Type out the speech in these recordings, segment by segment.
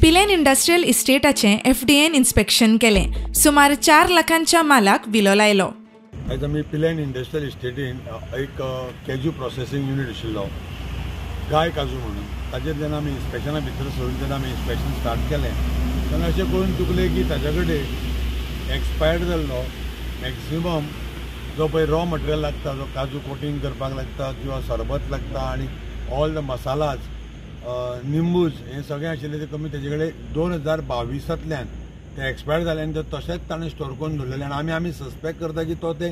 Pilerne industrial इस्टेटाचें FDAन inspection केलें। सुमार 4 लाखांच्या मालाक विलो लायलो। आयज आमी पिलेन इंडस्ट्रियल इस्टेटीन एक कॅज्यू प्रोसेसिंग युनिट आशिल्लो गाय काजू म्हणून ताजेर जेन्ना आमी इन्स्पेक्शना भितर सरून जेन्ना आमी इन्स्पेक्शन स्टार्ट केलें तेन्ना अशें करून चुकलें की ताजे कडेन एक्सपायर्ड जाल्लो मॅक्सिमम जो पळय रॉ मटेरियल लागता, जो काजू कोटिंग करपाक लागता किंवा सरबत लागता आनी ऑल द मसालाज निंबूज हे सगळें आशिल्लें ते कमी तेजे कडेन 2022तल्यान ते एक्सपायर जाले आनी ते तशेंच ताणें स्टोर करून दवरलेले आनी आमी सस्पेक्ट करता की तो ते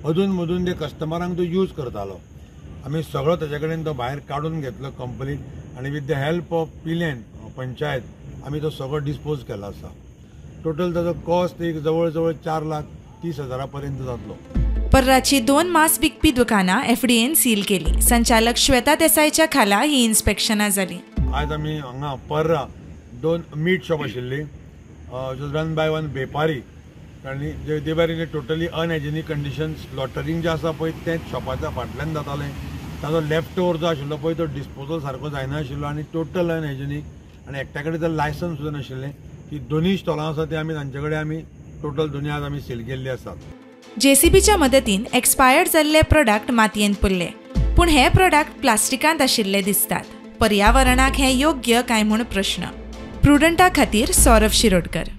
मधून मधून ते कस्टमरांक तो यूज करतालो। आमी सगळो तेजे कडेन तो भायर काडून घेतलो कंपनीन आनी विथ द हेल्प ऑफ पिलेन पंचायत आमी तो सगळो डिस्पोज केलो आसा। टोटल ताजो कॉस्ट एक जवळ जवळ 4,30,000 पर्यंत जातलो। पर्राची 2 मांस विकपी दुकानां FDAन सील केली। संचालक श्वेता देसाईच्या खाला ही इन्स्पेक्शनां जाली। आज आमी हांगा पर्रा 2 मीट शॉप आशिल्ली रन बाय वन वेपारी आनी जे भायर टोटली अनहायजेनीक कंडिशन स्लॉटरिंग जे आसा पळय तें शॉपाच्या फाटल्यान जातालें। ताजो लेफ्ट ओवर जो आशिल्लो पळय तो डिस्पोजल सारको जायना आशिल्लो आनी टोटल अनहायजेनीक आनी एकट्या कडेन जर लायसन्स सुद्दां नाशिल्लें की दोनूय स्टॉलां आसा ते आमी तांचे कडेन आमी टोटल दोनूय आज आमी सील केल्ली आसात। JCBच्या मदतीन एक्सपायर्ड जाल्ले प्रोडक्ट मातयेंत पडले, पूण हे प्रोडक्ट प्लास्टिकांत आशिल्ले दिसतात। पर्यावरणाक हे योग्य काय म्हूण प्रश्न। प्रुडंटा खातीर सौरभ शिरोडकर।